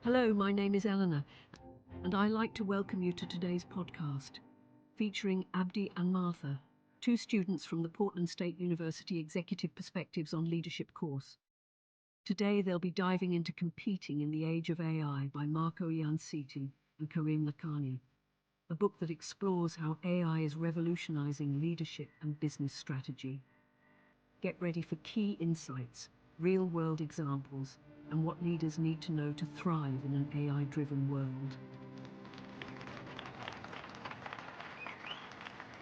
Hello, my name is Eleanor, and I'd like to welcome you to today's podcast, featuring Abdi and Martha, two students from the Portland State University Executive Perspectives on Leadership course. Today they'll be diving into Competing in the Age of AI by Marco Iansiti and Karim Lakhani, a book that explores how AI is revolutionizing leadership and business strategy. Get ready for key insights, real-world examples, and what leaders need to know to thrive in an AI-driven world.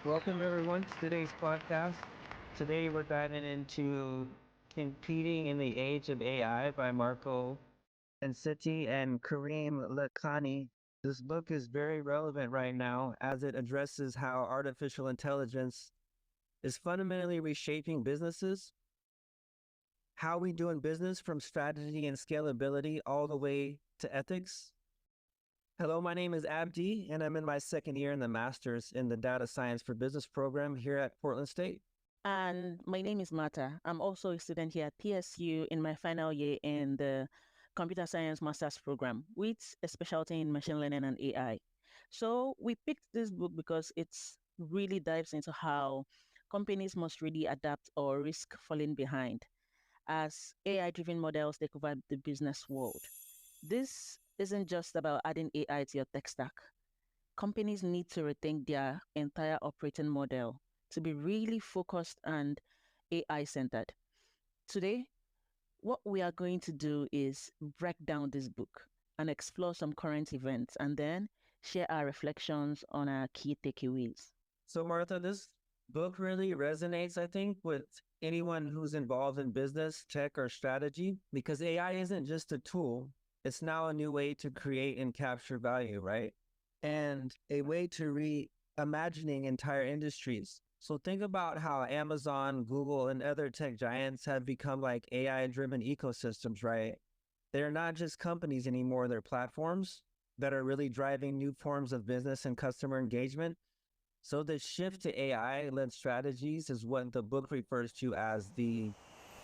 Welcome everyone to today's podcast. Today we're diving into Competing in the Age of AI by Marco Iansiti and Karim Lakhani. This book is very relevant right now as it addresses how artificial intelligence is fundamentally reshaping businesses, how we do in business from strategy and scalability all the way to ethics. Hello, my name is Abdi, and I'm in my second year in the Master's in the Data Science for Business program here at Portland State. And my name is Martha. I'm also a student here at PSU in my final year in the Computer Science Master's program with a specialty in machine learning and AI. So we picked this book because it really dives into how companies must really adapt or risk falling behind as AI-driven models take over the business world. This isn't just about adding AI to your tech stack. Companies need to rethink their entire operating model to be really focused and AI centered. Today, what we are going to do is break down this book and explore some current events and then share our reflections on our key takeaways. So, Martha, this book really resonates, I think, with anyone who's involved in business, tech, or strategy, because AI isn't just a tool, it's now a new way to create and capture value, right? And a way to reimagining entire industries. So think about how Amazon, Google, and other tech giants have become like AI-driven ecosystems, right? They're not just companies anymore, they're platforms that are really driving new forms of business and customer engagement. So the shift to AI-led strategies is what the book refers to as the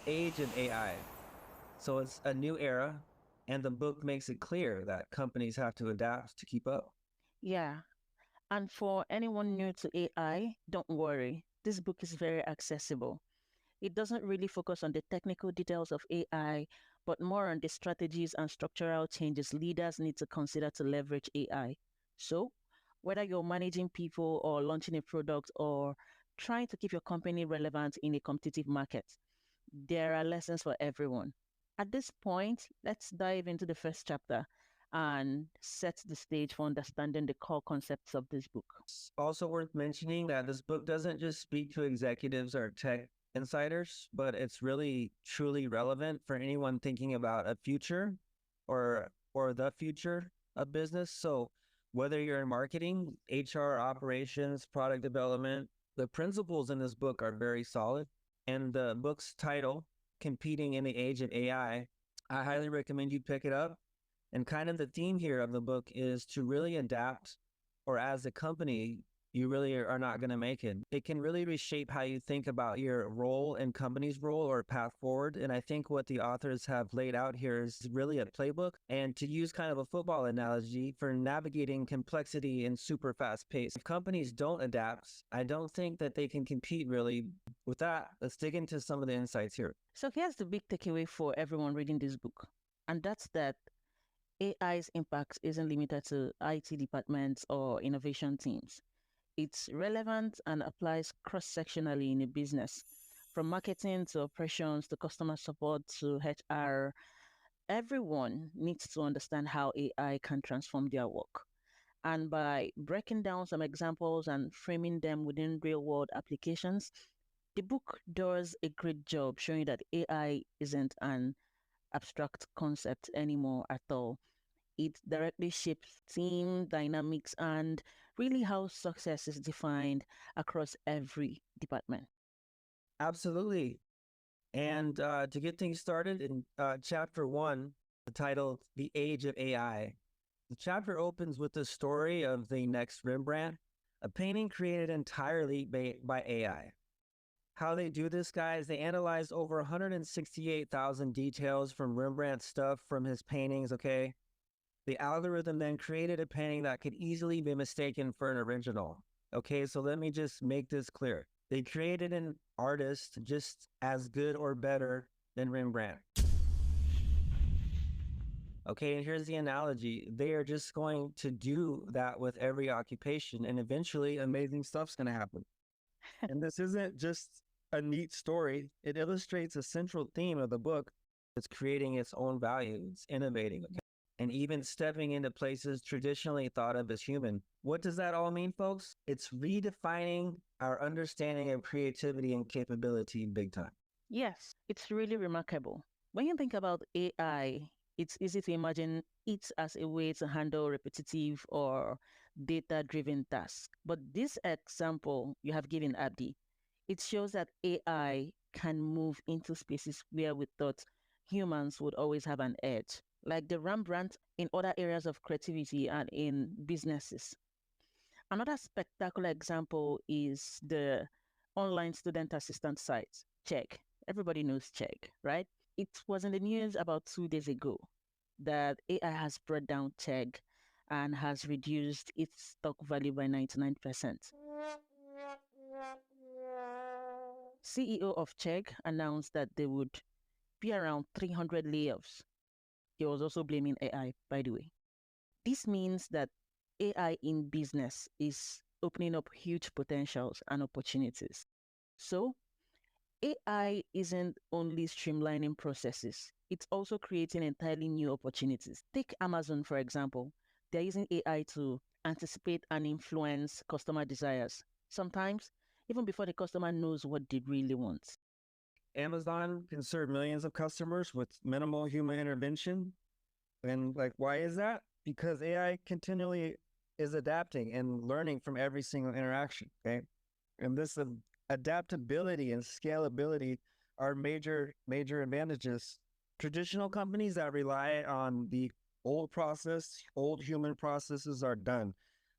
age of AI. So it's a new era, and the book makes it clear that companies have to adapt to keep up. Yeah, and for anyone new to AI, don't worry. This book is very accessible. It doesn't really focus on the technical details of AI, but more on the strategies and structural changes leaders need to consider to leverage AI. So, whether you're managing people or launching a product or trying to keep your company relevant in a competitive market, there are lessons for everyone. At this point, let's dive into the first chapter and set the stage for understanding the core concepts of this book. It's also worth mentioning that this book doesn't just speak to executives or tech insiders, but it's really truly relevant for anyone thinking about a future or the future of business. So whether you're in marketing, HR, operations, product development, the principles in this book are very solid. And the book's title, Competing in the Age of AI, I highly recommend you pick it up. And kind of the theme here of the book is to really adapt, or as a company, you really are not going to make it. It can really reshape how you think about your role and company's role or path forward. And I think what the authors have laid out here is really a playbook. And to use kind of a football analogy for navigating complexity and super fast pace. If companies don't adapt, I don't think that they can compete really. With that, let's dig into some of the insights here. So, here's the big takeaway for everyone reading this book, and that's that AI's impact isn't limited to IT departments or innovation teams. It's relevant and applies cross sectionally in a business, from marketing to operations to customer support to HR. Everyone needs to understand how AI can transform their work. And by breaking down some examples and framing them within real world applications, the book does a great job showing that AI isn't an abstract concept anymore at all. It directly shapes team dynamics and really how success is defined across every department. Absolutely. And to get things started in chapter one, the title, The Age of AI. The chapter opens with the story of the next Rembrandt, a painting created entirely by AI. How they do this, guys, they analyzed over 168,000 details from Rembrandt's stuff from his paintings, okay? The algorithm then created a painting that could easily be mistaken for an original. Okay, so let me just make this clear. They created an artist just as good or better than Rembrandt. Okay, and here's the analogy. They are just going to do that with every occupation, and eventually amazing stuff's going to happen. And this isn't just a neat story. It illustrates a central theme of the book. It's creating its own value. It's innovating, okay? And even stepping into places traditionally thought of as human. What does that all mean, folks? It's redefining our understanding of creativity and capability big time. Yes, it's really remarkable. When you think about AI, it's easy to imagine it as a way to handle repetitive or data-driven tasks. But this example you have given, Abdi, it shows that AI can move into spaces where we thought humans would always have an edge, like the Rembrandt in other areas of creativity and in businesses. Another spectacular example is the online student assistant site, Check. Everybody knows Check, right? It was in the news about 2 days ago that AI has brought down Check and has reduced its stock value by 99%. CEO of Check announced that there would be around 300 layoffs. He was also blaming AI, by the way. This means that AI in business is opening up huge potentials and opportunities. So, AI isn't only streamlining processes, it's also creating entirely new opportunities. Take Amazon, for example. They're using AI to anticipate and influence customer desires, sometimes even before the customer knows what they really want. Amazon can serve millions of customers with minimal human intervention. And like, why is that? Because AI continually is adapting and learning from every single interaction. Okay. And this adaptability and scalability are major advantages. Traditional companies that rely on the old human processes are done.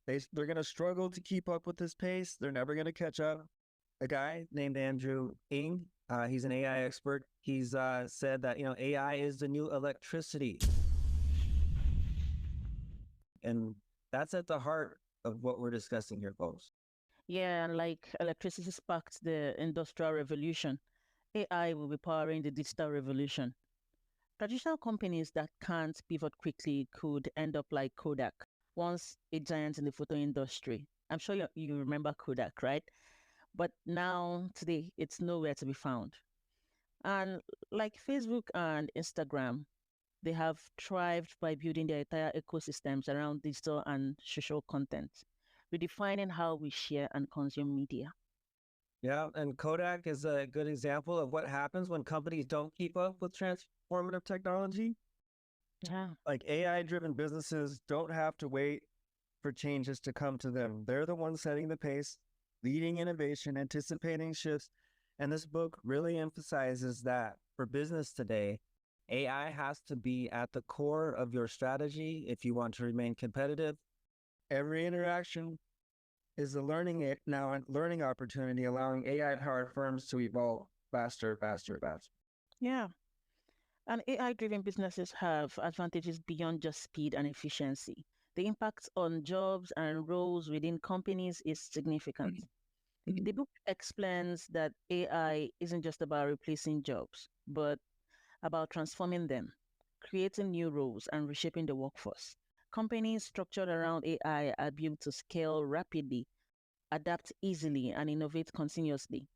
They're going to struggle to keep up with this pace. They're never going to catch up. A guy named Andrew Ng, he's an AI expert. He's said that, AI is the new electricity. And that's at the heart of what we're discussing here, folks. Yeah, and like electricity sparked the Industrial Revolution, AI will be powering the digital revolution. Traditional companies that can't pivot quickly could end up like Kodak, once a giant in the photo industry. I'm sure you remember Kodak, right? But now, today, it's nowhere to be found. And like Facebook and Instagram, they have thrived by building their entire ecosystems around digital and social content, redefining how we share and consume media. Yeah, and Kodak is a good example of what happens when companies don't keep up with transformative technology. Yeah. Like AI-driven businesses don't have to wait for changes to come to them. They're the ones setting the pace, leading innovation, anticipating shifts. And this book really emphasizes that for business today, AI has to be at the core of your strategy if you want to remain competitive. Every interaction is a learning opportunity, allowing AI-powered firms to evolve faster. Yeah. And AI-driven businesses have advantages beyond just speed and efficiency. The impact on jobs and roles within companies is significant. The book explains that AI isn't just about replacing jobs, but about transforming them, creating new roles, and reshaping the workforce. Companies structured around AI are built to scale rapidly, adapt easily, and innovate continuously.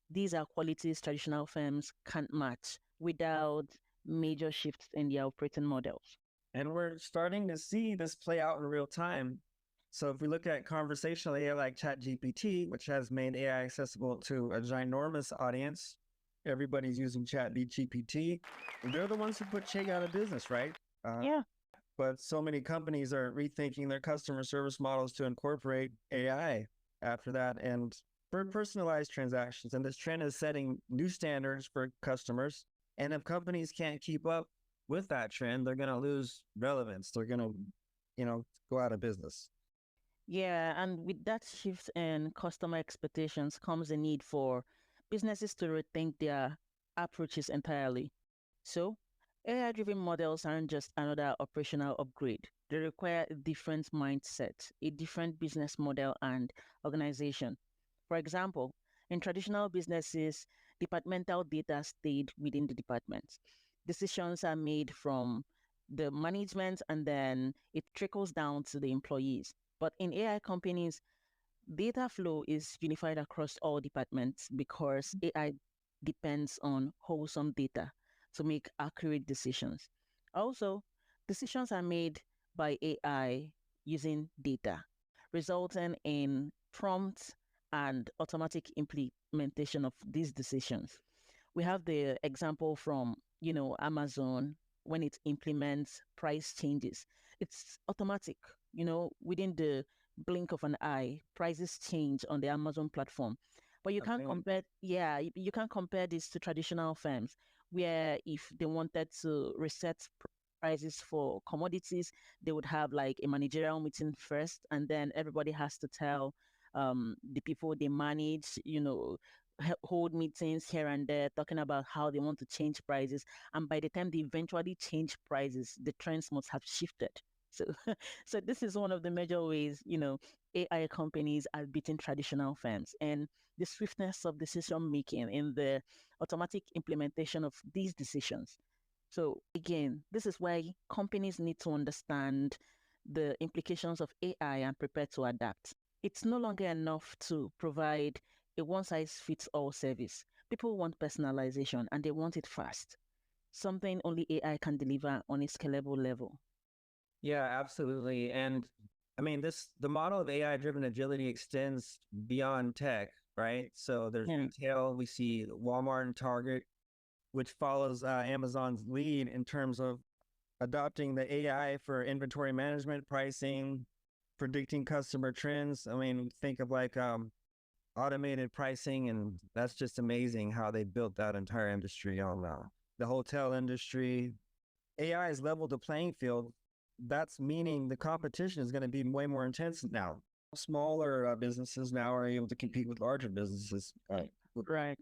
These are qualities traditional firms can't match without major shifts in their operating models. And we're starting to see this play out in real time. So if we look at conversational AI like ChatGPT, which has made AI accessible to a ginormous audience, everybody's using ChatGPT. They're the ones who put Chegg out of business, right? Yeah. But so many companies are rethinking their customer service models to incorporate AI after that and for personalized transactions. And this trend is setting new standards for customers. And if companies can't keep up with that trend, they're going to lose relevance. They're going to, go out of business. Yeah, and with that shift in customer expectations comes a need for businesses to rethink their approaches entirely. So, AI driven models aren't just another operational upgrade, they require a different mindset, a different business model and organization. For example, in traditional businesses, departmental data stayed within the departments. Decisions are made from the management and then it trickles down to the employees. But in AI companies, data flow is unified across all departments because AI depends on wholesome data to make accurate decisions. Also, decisions are made by AI using data, resulting in prompt and automatic implementation of these decisions. We have the example from, Amazon when it implements price changes. It's automatic, within the blink of an eye, prices change on the Amazon platform. But you can't Amazing. compare, yeah, you can't compare this to traditional firms where if they wanted to reset prices for commodities, they would have like a managerial meeting first, and then everybody has to tell the people they manage, hold meetings here and there talking about how they want to change prices. And by the time they eventually change prices, the trends must have shifted. So, so this is one of the major ways, AI companies are beating traditional firms, and the swiftness of decision making in the automatic implementation of these decisions. So again, this is why companies need to understand the implications of AI and prepare to adapt. It's no longer enough to provide a one size fits all service. People want personalization and they want it fast, something only AI can deliver on a scalable level. Yeah, absolutely. And I mean, the model of AI driven agility extends beyond tech, right? So there's Yeah. retail. We see Walmart and Target, which follows Amazon's lead in terms of adopting the AI for inventory management, pricing, predicting customer trends. I mean, think of like automated pricing, and that's just amazing how they built that entire industry on the hotel industry. AI has leveled the playing field. That's meaning the competition is going to be way more intense now. Smaller businesses now are able to compete with larger businesses. Right.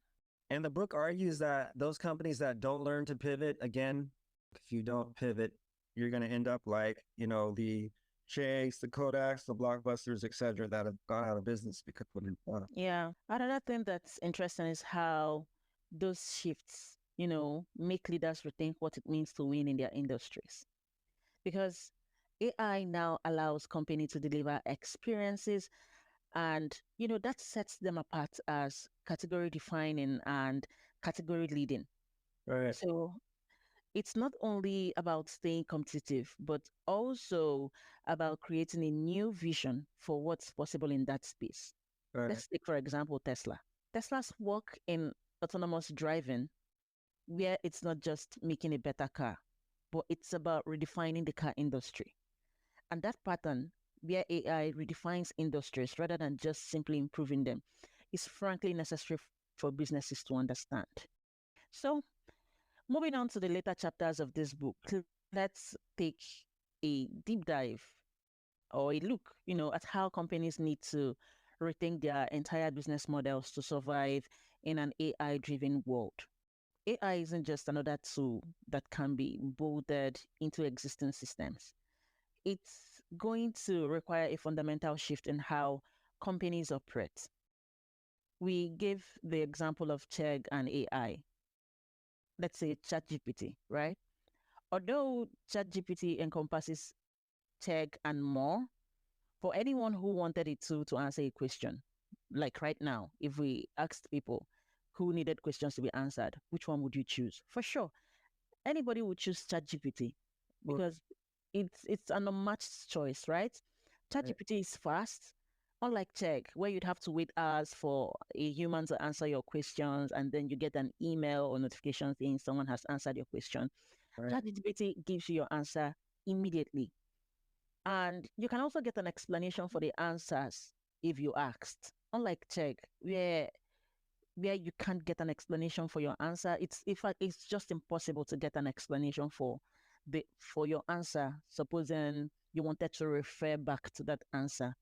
And the book argues that those companies that don't learn to pivot, again, if you don't pivot, you're going to end up like, the Chase, the Kodaks, the Blockbusters, et cetera, that have gone out of business because of it. Yeah. Another thing that's interesting is how those shifts, make leaders rethink what it means to win in their industries. Because AI now allows companies to deliver experiences and that sets them apart as category defining and category leading. Right. So it's not only about staying competitive, but also about creating a new vision for what's possible in that space. Right. Let's take, for example, Tesla. Tesla's work in autonomous driving, where it's not just making a better car, but it's about redefining the car industry. And that pattern, where AI redefines industries rather than just simply improving them, is frankly necessary for businesses to understand. So, moving on to the later chapters of this book, let's take a deep dive or a look, at how companies need to rethink their entire business models to survive in an AI-driven world. AI isn't just another tool that can be bolted into existing systems. It's going to require a fundamental shift in how companies operate. We give the example of Chegg and AI. Let's say ChatGPT, right? Although ChatGPT encompasses Chegg and more, for anyone who wanted it to answer a question, like right now, if we asked people who needed questions to be answered, which one would you choose? For sure, anybody would choose ChatGPT Well, because it's an unmatched choice, right? right. ChatGPT is fast, unlike Check, where you'd have to wait hours for a human to answer your questions, and then you get an email or notification saying someone has answered your question. Right. ChatGPT gives you your answer immediately, and you can also get an explanation for the answers if you asked. Unlike Check, where you can't get an explanation for your answer. It's in fact it's just impossible to get an explanation for your answer, supposing you wanted to refer back to that answer.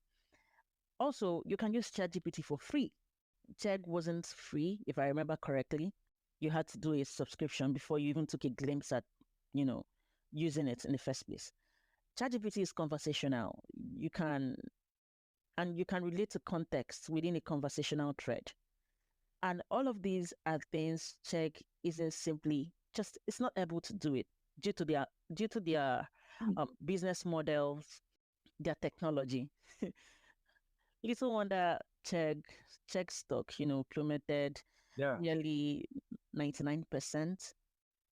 Also, you can use ChatGPT for free. Chat wasn't free, if I remember correctly. You had to do a subscription before you even took a glimpse at, you know, using it in the first place. ChatGPT is conversational. You can and you can relate to context within a conversational thread. And all of these are things Check isn't simply just it's not able to do it due to their business models, their technology. Little wonder Check stock, plummeted Yeah. nearly 99%.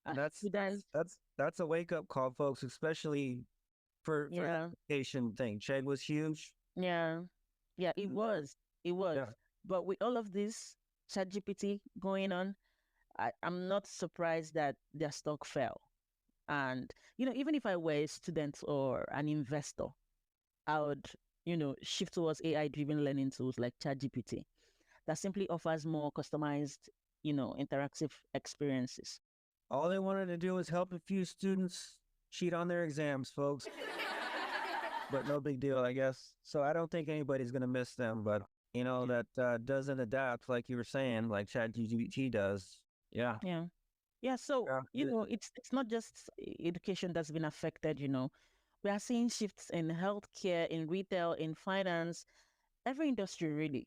And Students, that's a wake up call, folks, especially for yeah, education thing. Chegg was huge. yeah, yeah, it was. It was. Yeah. But with all of this ChatGPT going on, I'm not surprised that their stock fell. And, even if I were a student or an investor, I would, shift towards AI driven learning tools like ChatGPT that simply offers more customized, interactive experiences. All they wanted to do was help a few students cheat on their exams, folks. But no big deal, I guess. So I don't think anybody's gonna miss them. But that doesn't adapt like you were saying, like ChatGPT does. Yeah. Yeah. Yeah. So, Yeah. it's not just education that's been affected, We are seeing shifts in healthcare, in retail, in finance, every industry really.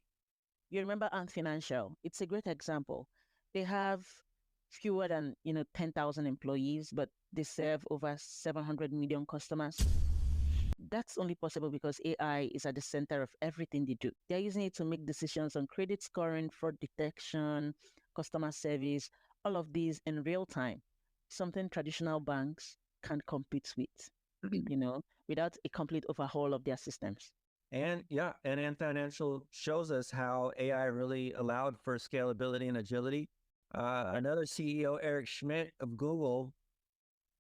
You remember Ant Financial? It's a great example. They have fewer than 10,000 employees, but they serve over 700 million customers. That's only possible because AI is at the center of everything they do. They're using it to make decisions on credit scoring, fraud detection, customer service, all of these in real time. Something traditional banks can't compete with, without a complete overhaul of their systems. And yeah, and Financial shows us how AI really allowed for scalability and agility. Another CEO, Eric Schmidt of Google,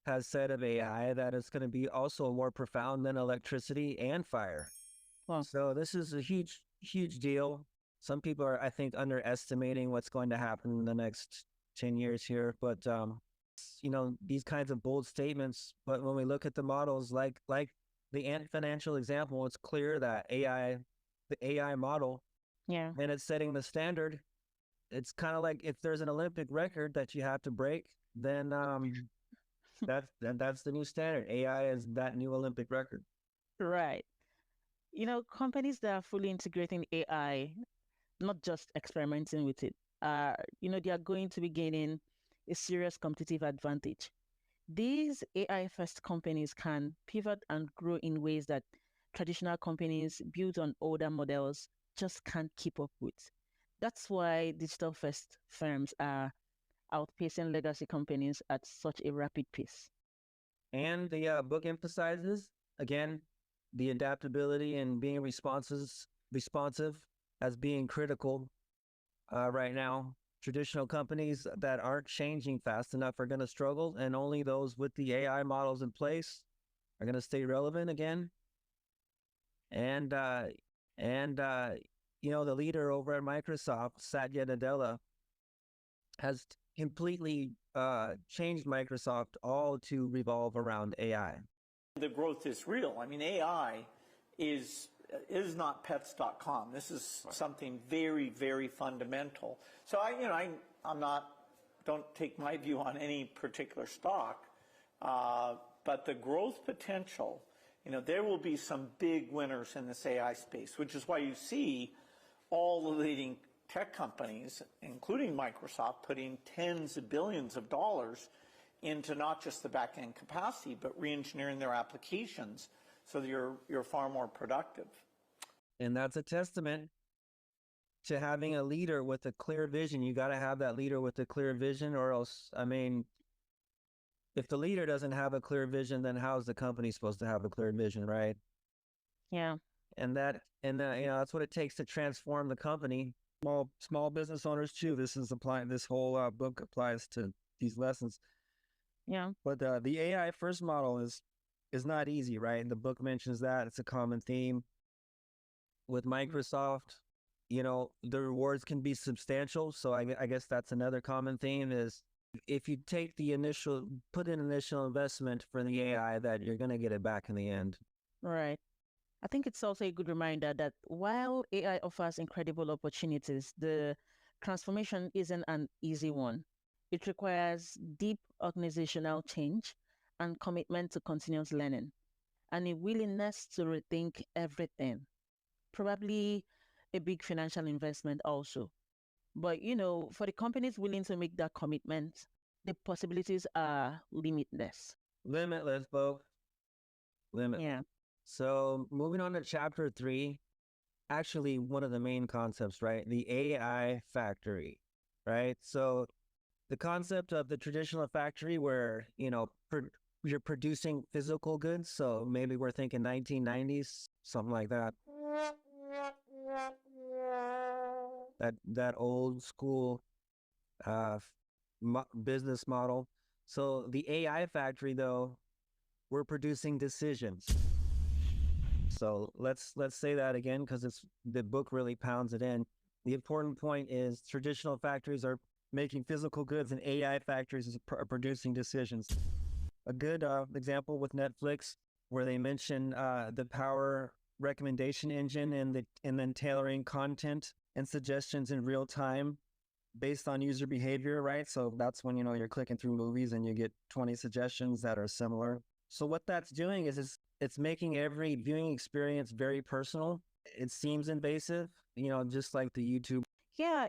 has said of AI that it's going to be also more profound than electricity and fire. Wow. So this is a huge, huge deal. Some people are, I think, underestimating what's going to happen in the next 10 years here. But, these kinds of bold statements. But when we look at the models, like the Ant Financial example, it's clear that the AI model, Yeah. and it's setting the standard. It's kind of like if there's an Olympic record that you have to break, then that's the new standard. AI is that new Olympic record. Right. Companies that are fully integrating AI, not just experimenting with it, they are going to be gaining a serious competitive advantage. These AI first companies can pivot and grow in ways that traditional companies built on older models just can't keep up with. That's why digital first firms are outpacing legacy companies at such a rapid pace. And the book emphasizes, again, the adaptability and being responsive as being critical right now. Traditional companies that aren't changing fast enough are going to struggle, and only those with the AI models in place are going to stay relevant again. And the leader over at Microsoft, Satya Nadella, has completely changed Microsoft all to revolve around AI. The growth is real. I mean, AI is not pets.com. This is something very, very fundamental. So I'm not, don't take my view on any particular stock, but the growth potential, there will be some big winners in this AI space, which is why you see all the leading tech companies, including Microsoft, putting tens of billions of dollars into not just the back-end capacity, but re-engineering their applications so that you're far more productive. And that's a testament to having a leader with a clear vision. You got to have that leader with a clear vision, or else, if the leader doesn't have a clear vision, then how's the company supposed to have a clear vision, right? Yeah. And that's what it takes to transform the company. Small business owners too. This whole book applies to these lessons. Yeah. But the AI first model is not easy, right? And the book mentions that it's a common theme with Microsoft. The rewards can be substantial. So I guess that's another common theme is if you take put in initial investment for the AI, that you're going to get it back in the end. Right. I think it's also a good reminder that while AI offers incredible opportunities, the transformation isn't an easy one. It requires deep organizational change and commitment to continuous learning. and a willingness to rethink everything. Probably a big financial investment also. But for the companies willing to make that commitment, the possibilities are limitless. Limitless, folks. Limitless. Yeah. So moving on to chapter 3, actually one of the main concepts, right? The AI factory, right? So the concept of the traditional factory where, you're producing physical goods. So maybe we're thinking 1990s, something like that. That old school business model. So the AI factory, though, we're producing decisions. So let's say that again, because the book really pounds it in. The important point is traditional factories are making physical goods, and AI factories are producing decisions. A good example with Netflix, where they mention the power recommendation engine and then tailoring content and suggestions in real time based on user behavior, right? So that's when you're clicking through movies and you get 20 suggestions that are similar. So what that's doing is it's making every viewing experience very personal. It seems invasive, just like the YouTube. Yeah,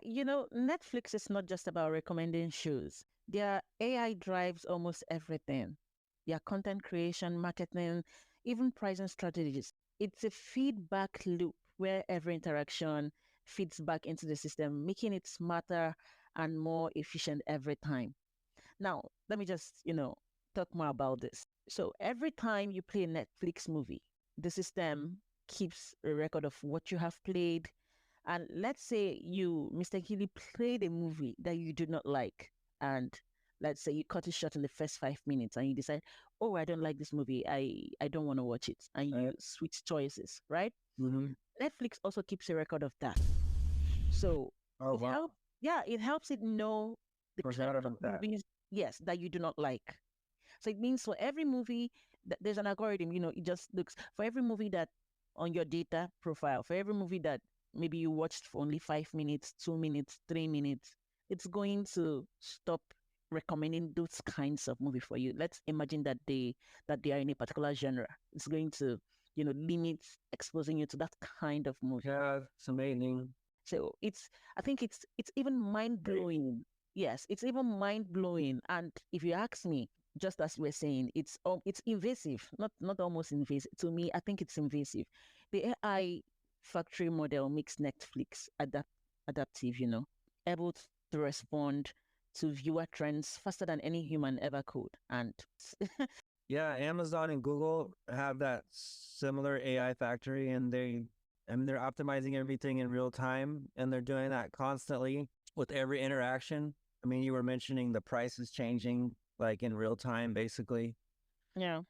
Netflix is not just about recommending shows. Their AI drives almost everything. Their content creation, marketing, even pricing strategies. It's a feedback loop where every interaction feeds back into the system, making it smarter and more efficient every time. Now, let me just, talk more about this. So every time you play a Netflix movie, the system keeps a record of what you have played. And let's say you mistakenly played a movie that you do not like. And let's say you cut it short in the first 5 minutes and you decide, oh, I don't like this movie. I don't want to watch it. And you switch choices, right? Mm-hmm. Netflix also keeps a record of that. So it helps it know the kind of movies, yes, that you do not like. So it means for every movie, there's an algorithm, it just looks for every movie that on your data profile, for every movie that maybe you watched for only 5 minutes, 2 minutes, 3 minutes, it's going to stop recommending those kinds of movie for you. Let's imagine that they are in a particular genre. It's going to, limit exposing you to that kind of movie. Yeah, it's amazing. So I think it's even mind blowing. Yes, it's even mind blowing. And if you ask me, just as we're saying, it's invasive, not almost invasive. To me, I think it's invasive. The AI factory model makes Netflix adaptive, able to respond to viewer trends faster than any human ever could. And yeah, Amazon and Google have that similar AI factory, and they're optimizing everything in real time, and they're doing that constantly with every interaction. I mean, you were mentioning the price is changing like in real time, basically. Yeah.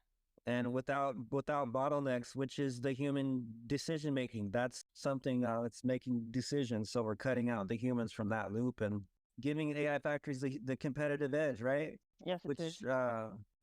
And without bottlenecks, which is the human decision making, that's something it's making decisions. So we're cutting out the humans from that loop and giving AI factories the competitive edge, right? Yes, which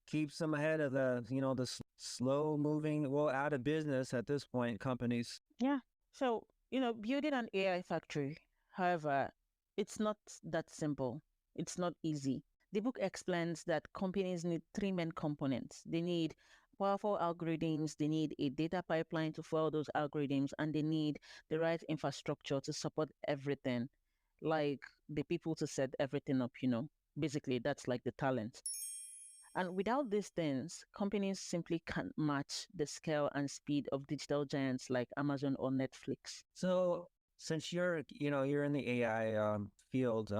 keeps them ahead of the slow moving, well, out of business at this point, companies. Yeah. So, building an AI factory, however, it's not that simple. It's not easy. The book explains that companies need three main components. They need powerful algorithms, they need a data pipeline to follow those algorithms, and they need the right infrastructure to support everything, like the people to set everything up, Basically, that's like the talent. And without these things, companies simply can't match the scale and speed of digital giants like Amazon or Netflix. So since you're in the AI field,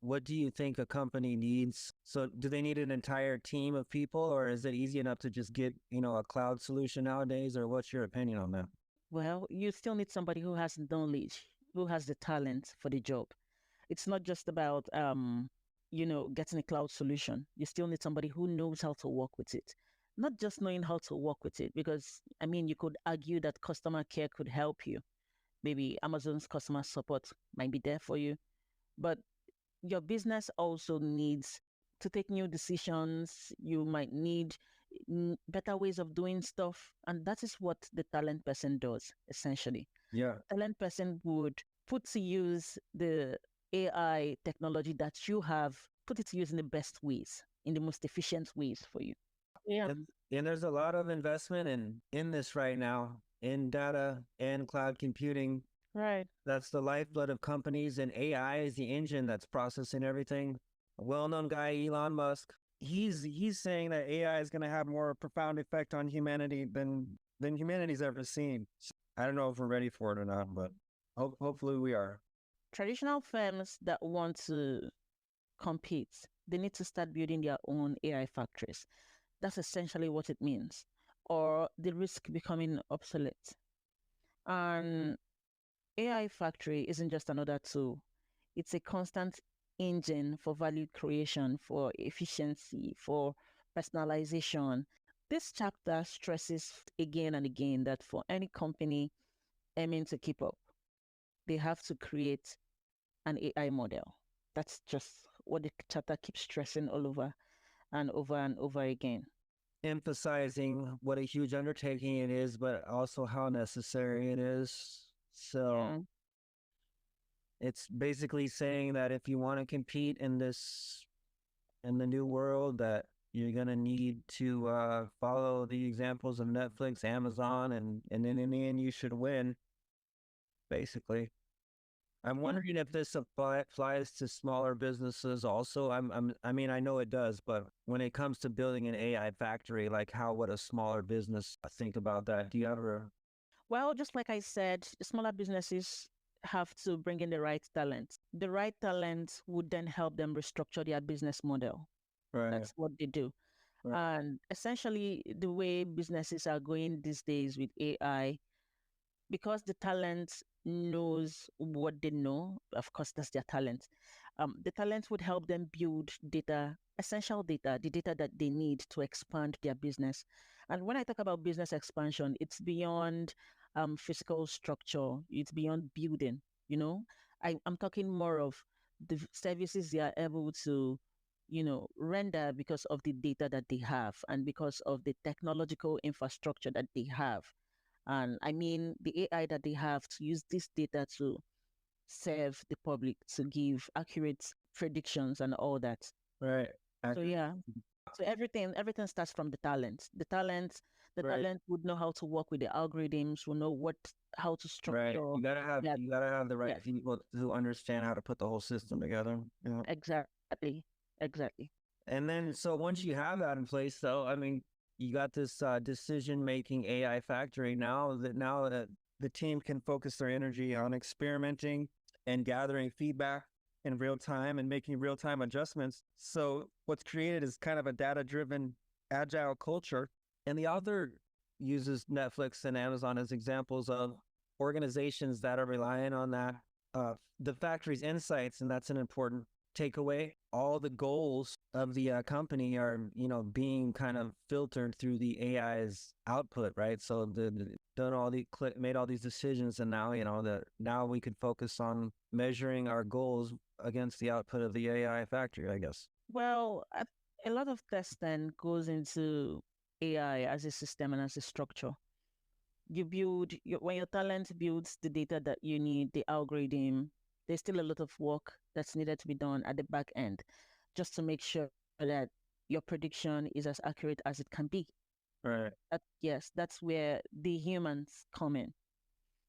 what do you think a company needs? So do they need an entire team of people, or is it easy enough to just get, a cloud solution nowadays, or what's your opinion on that? Well, you still need somebody who has knowledge, who has the talent for the job. It's not just about getting a cloud solution. You still need somebody who knows how to work with it. Not just knowing how to work with it, because you could argue that customer care could help you. Maybe Amazon's customer support might be there for you, but your business also needs to take new decisions. You might need better ways of doing stuff, and that is what the talent person does essentially. Yeah. Talent person would put to use the AI technology that you have, put it to use in the best ways, in the most efficient ways for you. Yeah. And there's a lot of investment in this right now, in data and cloud computing. Right. That's the lifeblood of companies, and AI is the engine that's processing everything. A well-known guy, Elon Musk, he's saying that AI is going to have more profound effect on humanity than humanity's ever seen. I don't know if we're ready for it or not, but hopefully we are. Traditional firms that want to compete, they need to start building their own AI factories. That's essentially what it means, or the risk becoming obsolete. And AI factory isn't just another tool, it's a constant engine for value creation, for efficiency, for personalization. This chapter stresses again and again that for any company aiming to keep up, they have to create an AI model. That's just what the chapter keeps stressing all over and over and over again. Emphasizing what a huge undertaking it is, but also how necessary it is. So Yeah. it's basically saying that if you want to compete in the new world, that you're gonna need to follow the examples of Netflix, Amazon, and then in the end you should win. Basically, I'm Yeah. wondering if this applies to smaller businesses also. I mean, I know it does, but when it comes to building an AI factory, like how would a smaller business think about that? Do you ever? Well, just like I said, the smaller businesses have to bring in the right talent. The right talent would then help them restructure their business model. Right. That's what they do. Right. And essentially, the way businesses are going these days with AI, because the talent knows what they know, of course, that's their talent. The talent would help them build data, essential data, the data that they need to expand their business. And when I talk about business expansion, it's beyond physical structure, it's beyond building, you know. I'm talking more of the services they are able to, render because of the data that they have and because of the technological infrastructure that they have. And I mean, the AI that they have to use this data to serve the public, to give accurate predictions and all that. Right. So yeah, so everything starts from the talent. The Right. talent would know how to work with the algorithms, will know how to Right. structure. Yeah, You gotta have the yeah, right people to understand how to put the whole system together. Yeah. exactly, exactly. And then, so once you have that in place, though, I mean, you got this decision-making AI factory now that the team can focus their energy on experimenting and gathering feedback in real time and making real-time adjustments. So what's created is kind of a data-driven, agile culture. And the author uses Netflix and Amazon as examples of organizations that are relying on that, the factory's insights, and that's an important takeaway. All the goals of the company are, being kind of filtered through the AI's output, right? So made all these decisions, and now now we could focus on measuring our goals against the output of the AI factory, I guess. Well, a lot of testing goes into AI as a system and as a structure. When your talent builds the data that you need, the algorithm, there's still a lot of work that's needed to be done at the back end just to make sure that your prediction is as accurate as it can be. Right. Yes, that's where the humans come in.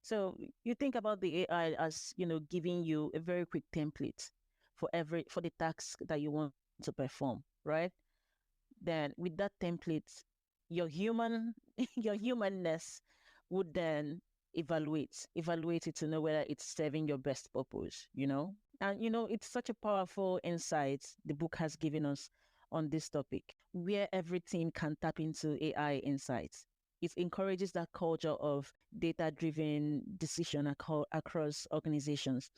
So you think about the AI as, giving you a very quick template for the task that you want to perform, right? Then with that template, your your humanness would then evaluate it to know whether it's serving your best purpose, And it's such a powerful insight the book has given us on this topic, where every team can tap into AI insights. It encourages that culture of data-driven decision across organizations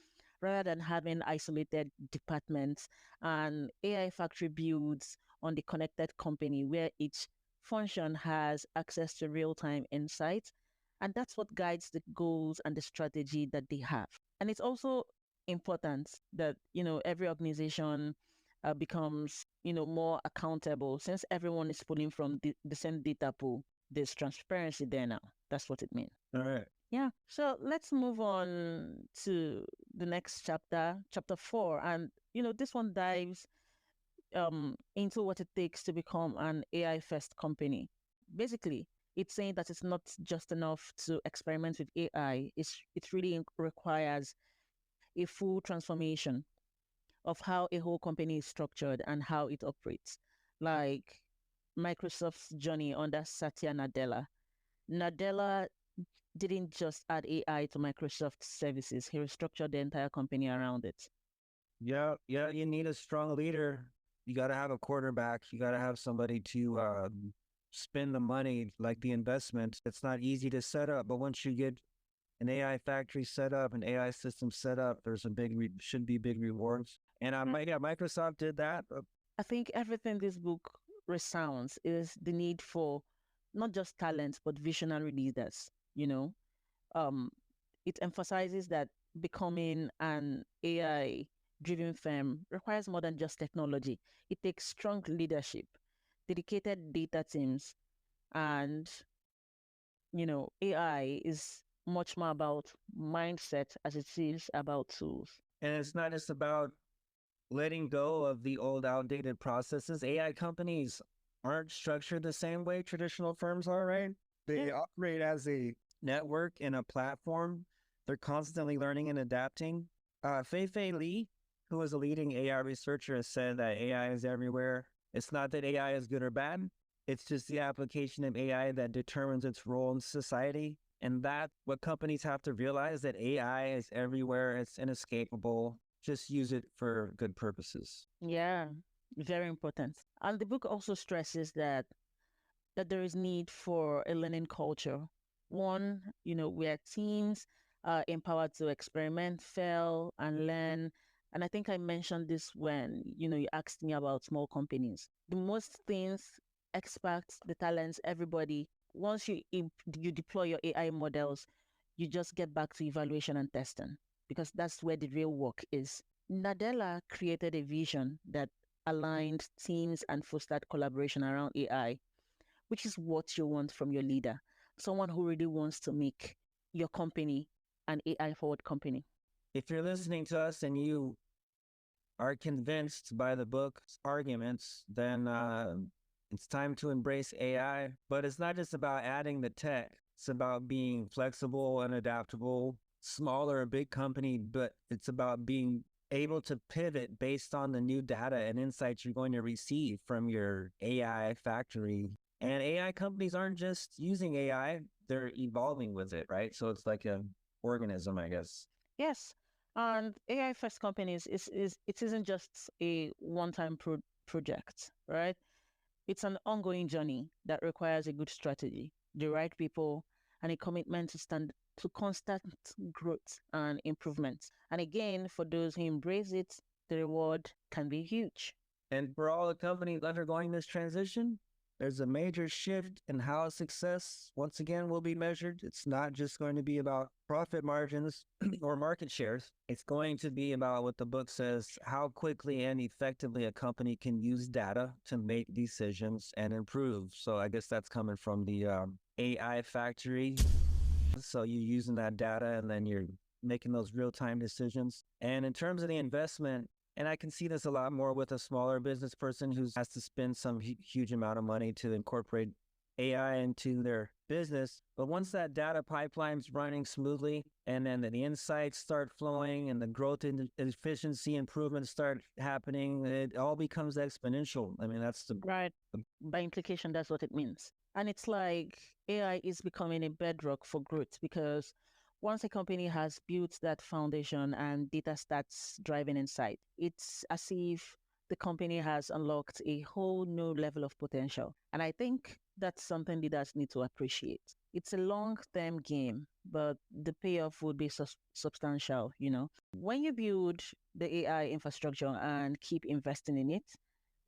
rather than having isolated departments. And AI factory builds on the connected company where each function has access to real-time insights, and that's what guides the goals and the strategy that they have. And it's also important that, every organization becomes, more accountable since everyone is pulling from the same data pool. There's transparency there now. That's what it means. All right. Yeah. So let's move on to the next chapter, chapter 4. And, this one dives into what it takes to become an AI first company. Basically, it's saying that it's not just enough to experiment with AI. It really requires a full transformation of how a whole company is structured and how it operates. Like Microsoft's journey under Satya Nadella. Nadella didn't just add AI to Microsoft services, he restructured the entire company around it. Yeah, yeah, you need a strong leader. You got to have a quarterback. You got to have somebody to spend the money, like the investment. It's not easy to set up, but once you get an AI factory set up, an AI system set up, there's a should be big rewards. And yeah, Microsoft did that. I think everything this book resounds is the need for not just talent, but visionary leaders, you know. Um, it emphasizes that becoming an AI driven firm requires more than just technology. It takes strong leadership, dedicated data teams, and AI is much more about mindset as it is about tools. And it's not just about letting go of the old outdated processes. AI companies aren't structured the same way traditional firms are, right? They operate as a network and a platform. They're constantly learning and adapting. Fei Li, who is a leading AI researcher, has said that AI is everywhere. It's not that AI is good or bad. It's just the application of AI that determines its role in society. And that what companies have to realize that AI is everywhere. It's inescapable. Just use it for good purposes. Yeah, very important. And the book also stresses that there is need for a learning culture. One, where teams are empowered to experiment, fail, and learn. And I think I mentioned this when, you asked me about small companies. The most things, experts, the talents, everybody, once you deploy your AI models, you just get back to evaluation and testing because that's where the real work is. Nadella created a vision that aligned teams and fostered collaboration around AI, which is what you want from your leader. Someone who really wants to make your company an AI forward company. If you're listening to us and you are convinced by the book's arguments, then it's time to embrace AI. But it's not just about adding the tech. It's about being flexible and adaptable, small or a big company, but it's about being able to pivot based on the new data and insights you're going to receive from your AI factory. And AI companies aren't just using AI, they're evolving with it, right? So it's like an organism, I guess. Yes. And AI first companies it isn't just a one-time project, right? It's an ongoing journey that requires a good strategy, the right people, and a commitment to constant growth and improvement. And again, for those who embrace it, the reward can be huge. And for all the companies undergoing this transition, there's a major shift in how success, once again, will be measured. It's not just going to be about profit margins or market shares. It's going to be about what the book says, how quickly and effectively a company can use data to make decisions and improve. So I guess that's coming from the AI factory. So you're using that data and then you're making those real-time decisions. And in terms of the investment, and I can see this a lot more with a smaller business person who has to spend some huge amount of money to incorporate AI into their business. But once that data pipeline's running smoothly and then the insights start flowing and the growth and efficiency improvements start happening, it all becomes exponential. I mean, that's the... Right. By implication, that's what it means. And it's like AI is becoming a bedrock for growth because once a company has built that foundation and data starts driving insight, it's as if the company has unlocked a whole new level of potential. And I think that's something leaders need to appreciate. It's a long-term game, but the payoff would be substantial, When you build the AI infrastructure and keep investing in it,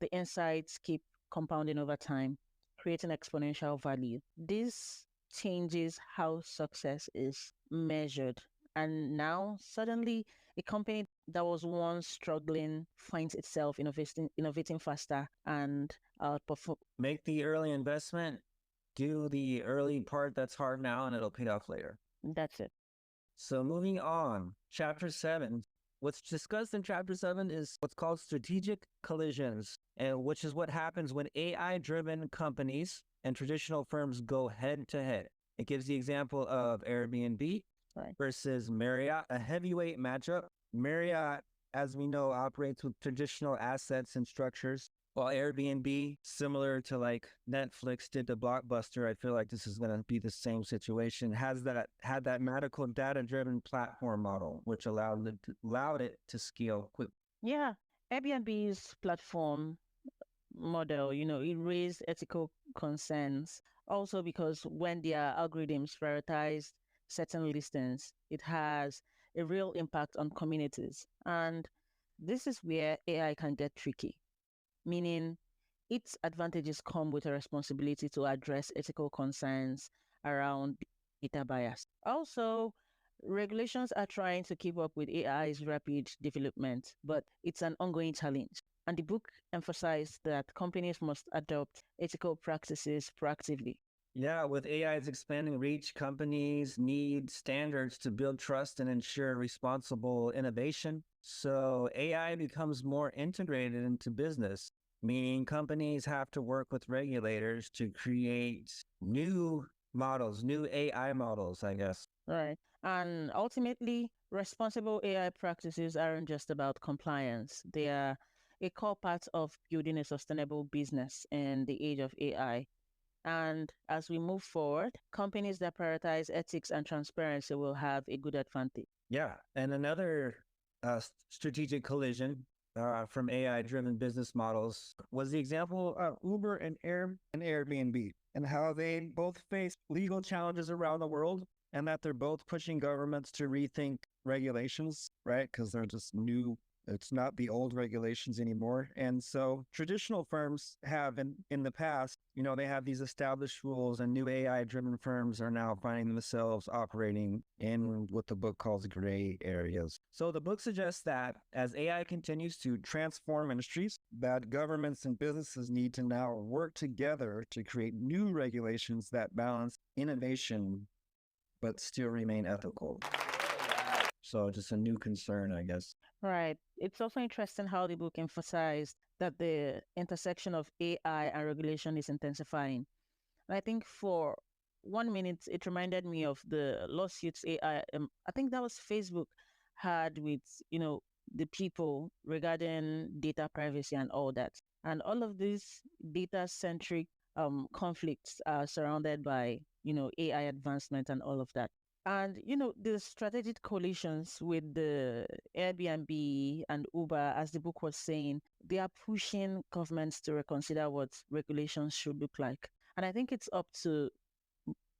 the insights keep compounding over time, creating exponential value. This changes how success is measured. And now, suddenly, a company that was once struggling finds itself innovating faster and outperform. Make the early investment, do the early part that's hard now, and it'll pay off later. That's it. So moving on, Chapter 7. What's discussed in Chapter 7 is what's called strategic collisions. and which is what happens when AI-driven companies and traditional firms go head to head. It gives the example of Airbnb Right. versus Marriott, a heavyweight matchup. Marriott, as we know, operates with traditional assets and structures, while Airbnb, similar to like Netflix did to Blockbuster, I feel like this is going to be the same situation, had that medical data-driven platform model, which allowed it to scale quickly. Yeah. Airbnb's platform model, it raised ethical concerns. Also, because when their algorithms prioritize certain listings, it has a real impact on communities. And this is where AI can get tricky, meaning its advantages come with a responsibility to address ethical concerns around data bias. Also, regulations are trying to keep up with AI's rapid development, but it's an ongoing challenge. And the book emphasized that companies must adopt ethical practices proactively. Yeah, with AI's expanding reach, companies need standards to build trust and ensure responsible innovation. So AI becomes more integrated into business, meaning companies have to work with regulators to create new models, new AI models, I guess. Right. And ultimately, responsible AI practices aren't just about compliance. They are a core part of building a sustainable business in the age of AI. And as we move forward, companies that prioritize ethics and transparency will have a good advantage. Yeah, and another strategic collision from AI-driven business models was the example of Uber and Airbnb, and how they both face legal challenges around the world, and that they're both pushing governments to rethink regulations, right? Because they're just new. It's not the old regulations anymore. And so traditional firms have in the past, they have these established rules, and new AI-driven firms are now finding themselves operating in what the book calls gray areas. So the book suggests that as AI continues to transform industries, that governments and businesses need to now work together to create new regulations that balance innovation but still remain ethical. So just a new concern, I guess. Right. It's also interesting how the book emphasized that the intersection of AI and regulation is intensifying. And I think for 1 minute, it reminded me of the lawsuits AI, I think that was Facebook had with, the people regarding data privacy and all that. And all of these data-centric conflicts are surrounded by, AI advancement and all of that. And the strategic coalitions with the Airbnb and Uber, as the book was saying, they are pushing governments to reconsider what regulations should look like. And I think it's up to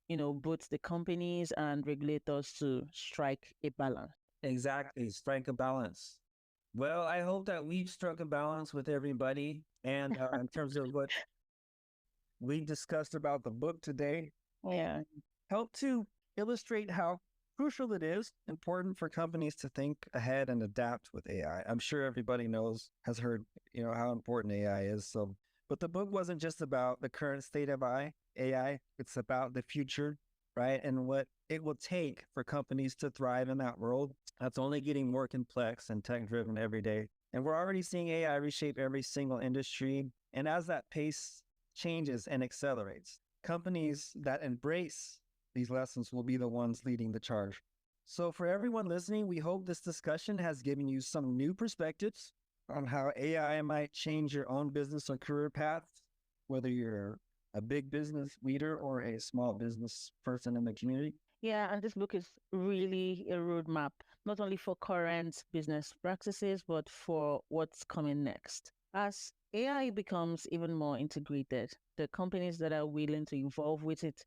both the companies and regulators to strike a balance. Exactly, strike a balance. Well, I hope that we've struck a balance with everybody, and in terms of what we discussed about the book today, Yeah. help to illustrate how crucial it is, important for companies to think ahead and adapt with AI. I'm sure everybody has heard, how important AI is. So, but the book wasn't just about the current state of AI. It's about the future, right? And what it will take for companies to thrive in that world. That's only getting more complex and tech-driven every day. And we're already seeing AI reshape every single industry. And as that pace changes and accelerates, companies that embrace these lessons will be the ones leading the charge. So for everyone listening, we hope this discussion has given you some new perspectives on how AI might change your own business or career path, whether you're a big business leader or a small business person in the community. Yeah, and this book is really a roadmap, not only for current business practices, but for what's coming next. As AI becomes even more integrated, the companies that are willing to evolve with it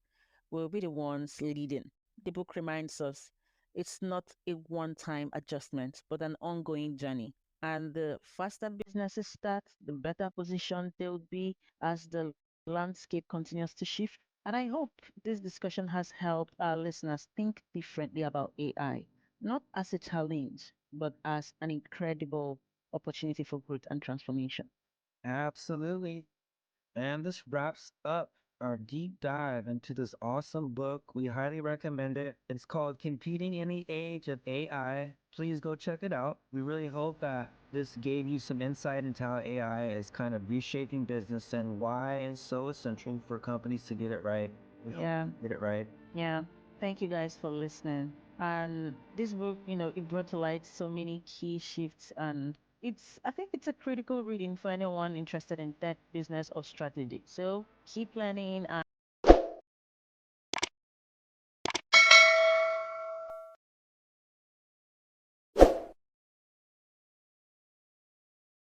will be the ones leading. The book reminds us it's not a one time adjustment, but an ongoing journey. And the faster businesses start, the better position they'll be as the landscape continues to shift. And I hope this discussion has helped our listeners think differently about AI, not as a challenge, but as an incredible opportunity for growth and transformation. Absolutely. And this wraps up our deep dive into this awesome book. We highly recommend it. It's called Competing in the Age of AI. Please go check it out. We really hope that this gave you some insight into how AI is kind of reshaping business and why it's so essential for companies to get it right. Yeah. Get it right. Yeah. Thank you guys for listening. And this book, it brought to light so many key shifts, and I think it's a critical reading for anyone interested in tech, business, or strategy. So keep learning